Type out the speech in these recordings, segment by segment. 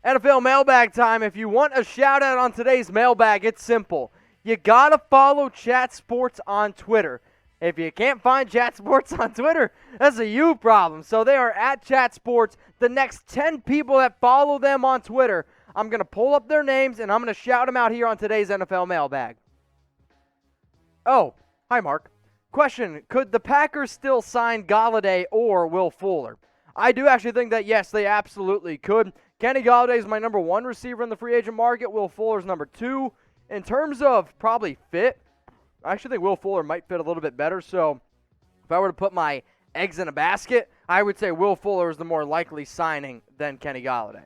NFL mailbag time. If you want a shout out on today's mailbag, it's simple. You got to follow Chat Sports on Twitter. If you can't find Chat Sports on Twitter, that's a you problem. So they are at Chat Sports. The next 10 people that follow them on Twitter, I'm going to pull up their names and I'm going to shout them out here on today's NFL mailbag. Oh, hi Mark. Question, could the Packers still sign Golladay or Will Fuller? I do actually think that, yes, they absolutely could. Kenny Golladay is my number 1 receiver in the free agent market. Will Fuller's number 2. In terms of probably fit, I actually think Will Fuller might fit a little bit better. So if I were to put my eggs in a basket, I would say Will Fuller is the more likely signing than Kenny Golladay.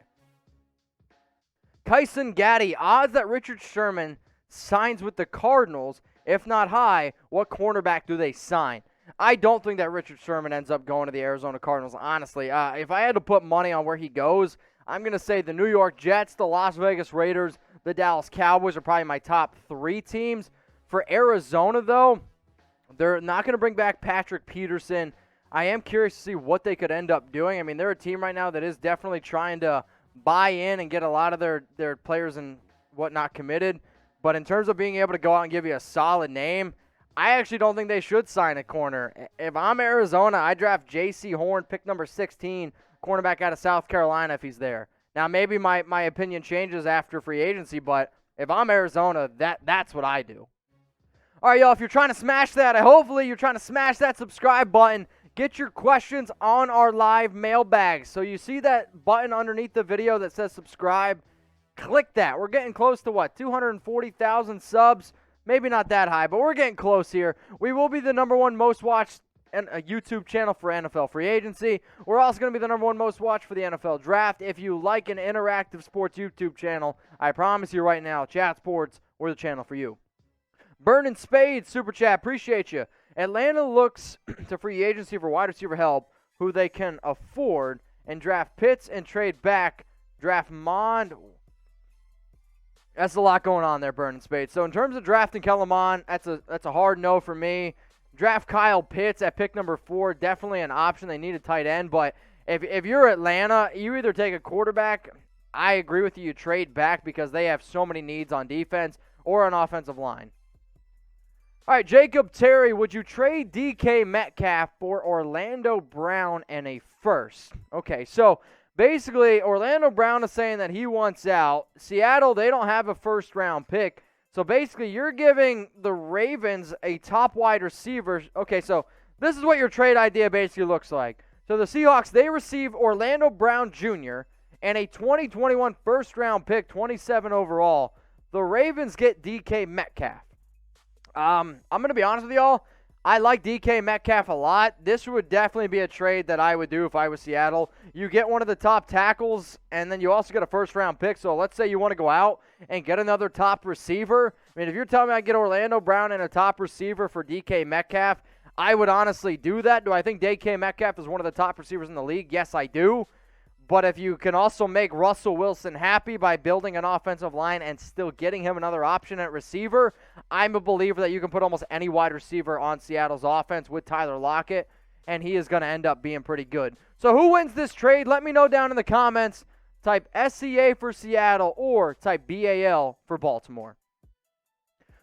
Kyson Gaddy, odds that Richard Sherman signs with the Cardinals. If not high, what cornerback do they sign? I don't think that Richard Sherman ends up going to the Arizona Cardinals, honestly. If I had to put money on where he goes, I'm going to say the New York Jets, the Las Vegas Raiders, the Dallas Cowboys are probably my top 3 teams. For Arizona, though, they're not going to bring back Patrick Peterson. I am curious to see what they could end up doing. I mean, they're a team right now that is definitely trying to buy in and get a lot of their players and whatnot committed. But in terms of being able to go out and give you a solid name, I actually don't think they should sign a corner. If I'm Arizona, I draft J.C. Horn, pick number 16, cornerback out of South Carolina if he's there. Now, maybe my opinion changes after free agency, but if I'm Arizona, that's what I do. All right, y'all, if you're trying to smash that, hopefully you're trying to smash that subscribe button. Get your questions on our live mailbag. So you see that button underneath the video that says subscribe? Click that. We're getting close to, 240,000 subs? Maybe not that high, but we're getting close here. We will be the number 1 most watched YouTube channel for NFL free agency. We're also going to be the number 1 most watched for the NFL draft. If you like an interactive sports YouTube channel, I promise you right now, Chat Sports, we're the channel for you. Burn and Spade, Super Chat, appreciate you. Atlanta looks to free agency for wide receiver help who they can afford and draft Pitts and trade back, draft Mond. That's a lot going on there, Burn and Spade. So in terms of drafting Kellen Mond, that's a hard no for me. Draft Kyle Pitts at pick number 4, definitely an option. They need a tight end, but if you're Atlanta, you either take a quarterback. I agree with you trade back because they have so many needs on defense or on offensive line. All right, Jacob Terry, would you trade DK Metcalf for Orlando Brown and a first? Okay, so basically Orlando Brown is saying that he wants out. Seattle, they don't have a first-round pick. So basically you're giving the Ravens a top wide receiver. Okay, so this is what your trade idea basically looks like. So the Seahawks, they receive Orlando Brown Jr. and a 2021 first-round pick, 27 overall. The Ravens get DK Metcalf. I'm going to be honest with y'all. I like DK Metcalf a lot. This would definitely be a trade that I would do if I was Seattle. You get one of the top tackles, and then you also get a first-round pick. So let's say you want to go out and get another top receiver. I mean, if you're telling me I get Orlando Brown and a top receiver for DK Metcalf, I would honestly do that. Do I think DK Metcalf is one of the top receivers in the league? Yes, I do. But if you can also make Russell Wilson happy by building an offensive line and still getting him another option at receiver, I'm a believer that you can put almost any wide receiver on Seattle's offense with Tyler Lockett, and he is going to end up being pretty good. So who wins this trade? Let me know down in the comments. Type SCA for Seattle or type BAL for Baltimore.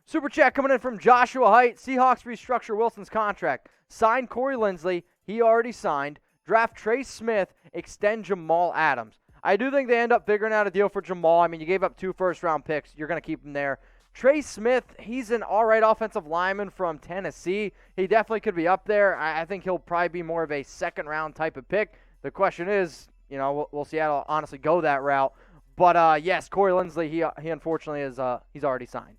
Super chat coming in from Joshua Height. Seahawks restructure Wilson's contract. Sign Corey Linsley. He already signed. Draft Trey Smith, extend Jamal Adams. I do think they end up figuring out a deal for Jamal. I mean, you gave up 2 first-round picks. You're going to keep him there. Trey Smith, he's an all-right offensive lineman from Tennessee. He definitely could be up there. I think he'll probably be more of a second-round type of pick. The question is, will Seattle honestly go that route? But, yes, Corey Linsley, he unfortunately is he's already signed.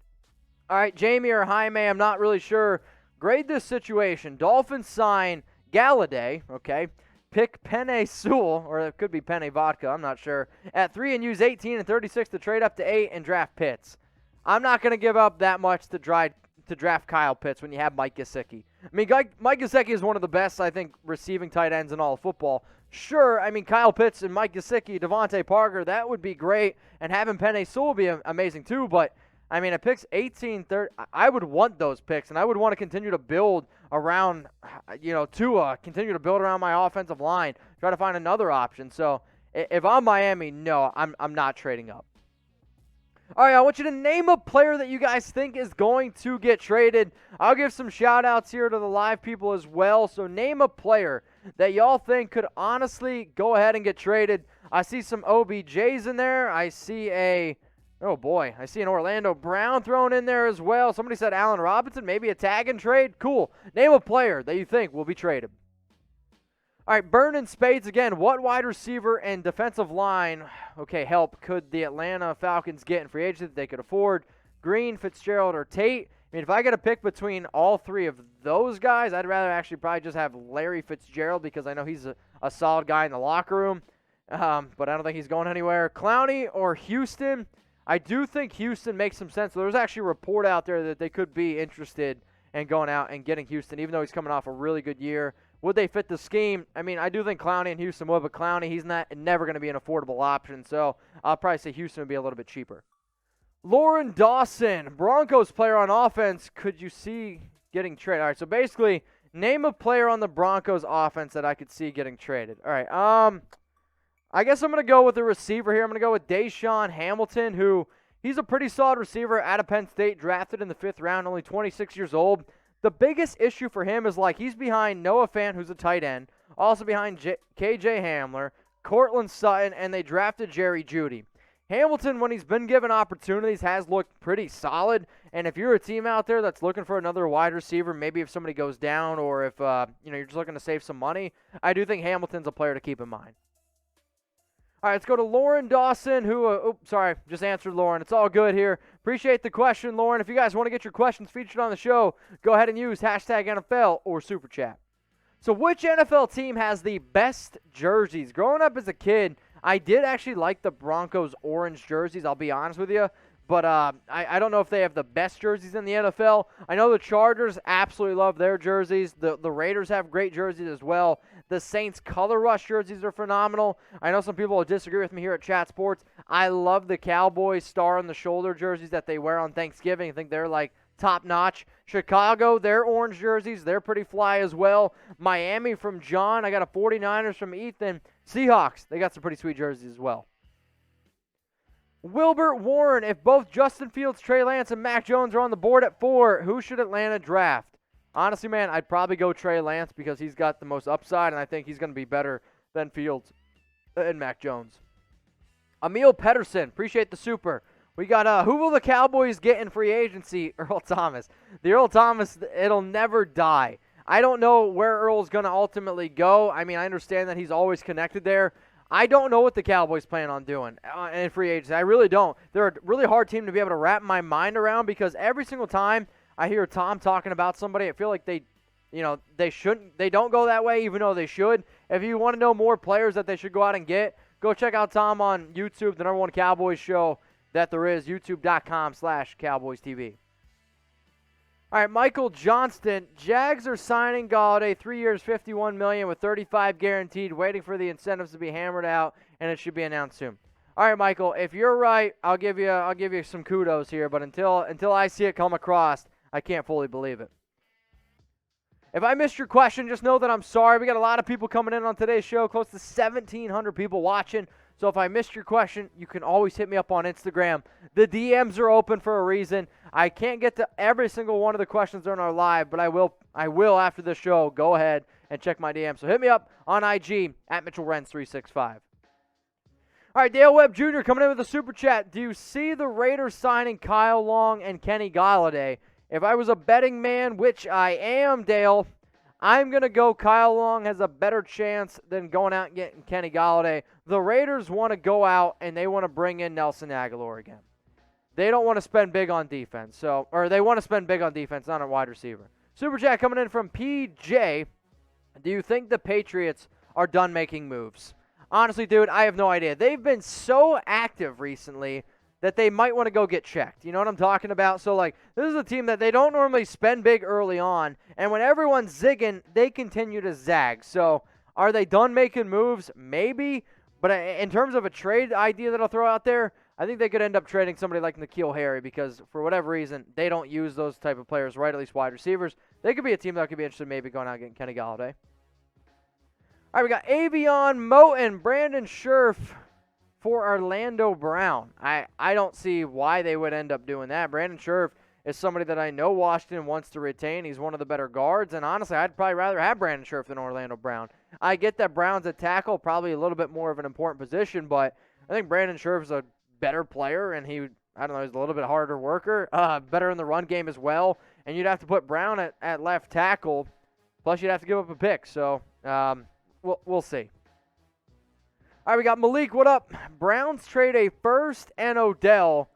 All right, Jamie or Jaime, I'm not really sure. Grade this situation. Dolphins sign Golladay, okay? Pick Penei Sewell, or it could be Penei Vodka, I'm not sure, at 3 and use 18 and 36 to trade up to 8 and draft Pitts. I'm not going to give up that much to draft Kyle Pitts when you have Mike Gesicki. I mean, Mike Gesicki is one of the best, I think, receiving tight ends in all of football. Sure, I mean, Kyle Pitts and Mike Gesicki, Devontae Parker, that would be great, and having Penei Sewell would be amazing too, but I mean, at picks 18, 30, I would want those picks, and I would want to continue to build around, Tua, continue to build around my offensive line, try to find another option. So If I'm Miami, no, I'm not trading up. All right, I want you to name a player that you guys think is going to get traded. I'll give some shout-outs here to the live people as well. So name a player that y'all think could honestly go ahead and get traded. I see some OBJs in there. I see an Orlando Brown thrown in there as well. Somebody said Allen Robinson, maybe a tag and trade. Cool. Name a player that you think will be traded. All right, Burn Spades again. What wide receiver and defensive line, help could the Atlanta Falcons get in free agency that they could afford? Green, Fitzgerald, or Tate? I mean, if I got to pick between all three of those guys, I'd rather actually probably just have Larry Fitzgerald because I know he's a solid guy in the locker room, but I don't think he's going anywhere. Clowney or Houston? I do think Houston makes some sense. There's actually a report out there that they could be interested in going out and getting Houston, even though he's coming off a really good year. Would they fit the scheme? I mean, I do think Clowney and Houston would, but Clowney, he's never going to be an affordable option, so I'll probably say Houston would be a little bit cheaper. Lauren Dawson, Broncos player on offense, could you see getting traded? All right, so basically, name a player on the Broncos offense that I could see getting traded. All right, I guess I'm going to go with the receiver here. I'm going to go with Deshaun Hamilton, who he's a pretty solid receiver out of Penn State, drafted in the 5th round, only 26 years old. The biggest issue for him is he's behind Noah Fant, who's a tight end, also behind KJ Hamler, Cortland Sutton, and they drafted Jerry Jeudy. Hamilton, when he's been given opportunities, has looked pretty solid. And if you're a team out there that's looking for another wide receiver, maybe if somebody goes down or if you're just looking to save some money, I do think Hamilton's a player to keep in mind. All right, let's go to Lauren Dawson, who, just answered Lauren. It's all good here. Appreciate the question, Lauren. If you guys want to get your questions featured on the show, go ahead and use hashtag NFL or Super Chat. So which NFL team has the best jerseys? Growing up as a kid, I did actually like the Broncos orange jerseys, I'll be honest with you. But I don't know if they have the best jerseys in the NFL. I know the Chargers absolutely love their jerseys. The Raiders have great jerseys as well. The Saints Color Rush jerseys are phenomenal. I know some people will disagree with me here at Chat Sports. I love the Cowboys star on the shoulder jerseys that they wear on Thanksgiving. I think they're top notch. Chicago, their orange jerseys, they're pretty fly as well. Miami from John. I got a 49ers from Ethan. Seahawks, they got some pretty sweet jerseys as well. Wilbert Warren, if both Justin Fields, Trey Lance, and Mac Jones are on the board at 4, who should Atlanta draft? Honestly, man, I'd probably go Trey Lance because he's got the most upside, and I think he's going to be better than Fields and Mac Jones. Emil Pedersen, appreciate the super. We got, who will the Cowboys get in free agency? Earl Thomas. The Earl Thomas, it'll never die. I don't know where Earl's going to ultimately go. I mean, I understand that he's always connected there. I don't know what the Cowboys plan on doing in free agency. I really don't. They're a really hard team to be able to wrap my mind around because every single time I hear Tom talking about somebody, I feel like they don't go that way even though they should. If you want to know more players that they should go out and get, go check out Tom on YouTube, the #1 Cowboys show that there is, youtube.com/CowboysTV. All right, Michael Johnston. Jags are signing Golladay 3 years, $51 million with $35 guaranteed, waiting for the incentives to be hammered out, and it should be announced soon. All right, Michael, if you're right, I'll give you some kudos here, but until I see it come across, I can't fully believe it. If I missed your question, just know that I'm sorry. We got a lot of people coming in on today's show, close to 1,700 people watching. So if I missed your question, you can always hit me up on Instagram. The DMs are open for a reason. I can't get to every single one of the questions during our live, but I will after the show. Go ahead and check my DMs. So hit me up on IG at Mitchell Renz 365. All right, Dale Webb Jr. coming in with a super chat. Do you see the Raiders signing Kyle Long and Kenny Golladay? If I was a betting man, which I am, Dale, I'm going to go Kyle Long has a better chance than going out and getting Kenny Golladay. The Raiders want to go out and they want to bring in Nelson Aguilar again. They don't want to spend big on defense. They want to spend big on defense, not a wide receiver. Super chat coming in from PJ. Do you think the Patriots are done making moves? Honestly, dude, I have no idea. They've been so active recently that they might want to go get checked. You know what I'm talking about? So, this is a team that they don't normally spend big early on, and when everyone's zigging, they continue to zag. So, are they done making moves? Maybe, but in terms of a trade idea that I'll throw out there, I think they could end up trading somebody like N'Keal Harry because, for whatever reason, they don't use those type of players, right? At least wide receivers. They could be a team that could be interested in maybe going out and getting Kenny Golladay. All right, we got Avion Moton, Brandon Scherf for Orlando Brown. I don't see why they would end up doing that. Brandon Scherf is somebody that I know Washington wants to retain. He's one of the better guards, and honestly, I'd probably rather have Brandon Scherf than Orlando Brown. I get that Brown's at tackle, probably a little bit more of an important position, but I think Brandon Scherf is a better player, and he's a little bit harder worker, better in the run game as well, and you'd have to put Brown at left tackle, plus you'd have to give up a pick, so we'll see. All right, we got Malik. What up? Browns trade a first and Odell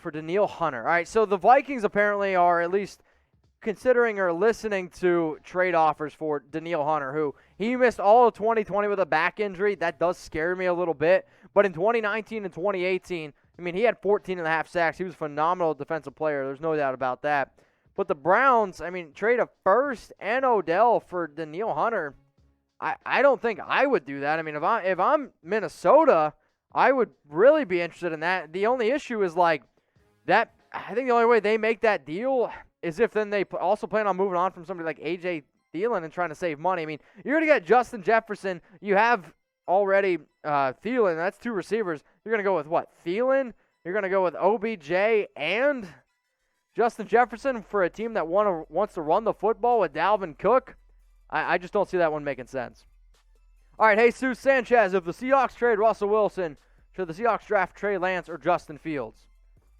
for Danielle Hunter. All right, so the Vikings apparently are at least considering or listening to trade offers for Danielle Hunter, who he missed all of 2020 with a back injury. That does scare me a little bit. But in 2019 and 2018, I mean, he had 14.5 sacks. He was a phenomenal defensive player. There's no doubt about that. But the Browns, I mean, trade a first and Odell for Danielle Hunter. I don't think I would do that. I mean, if I'm Minnesota, I would really be interested in that. The only issue is like that. I think the only way they make that deal is if then they also plan on moving on from somebody like A.J. Thielen and trying to save money. I mean, you're going to get Justin Jefferson. You have already Thielen. That's two receivers. You're going to go with what? Thielen? You're going to go with OBJ and Justin Jefferson for a team that wants to run the football with Dalvin Cook? I just don't see that one making sense. All right, Jesus Sanchez, if the Seahawks trade Russell Wilson, should the Seahawks draft Trey Lance or Justin Fields?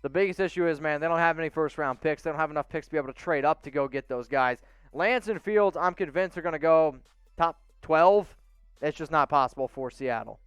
The biggest issue is, man, they don't have any first-round picks. They don't have enough picks to be able to trade up to go get those guys. Lance and Fields, I'm convinced, are going to go top 12. It's just not possible for Seattle.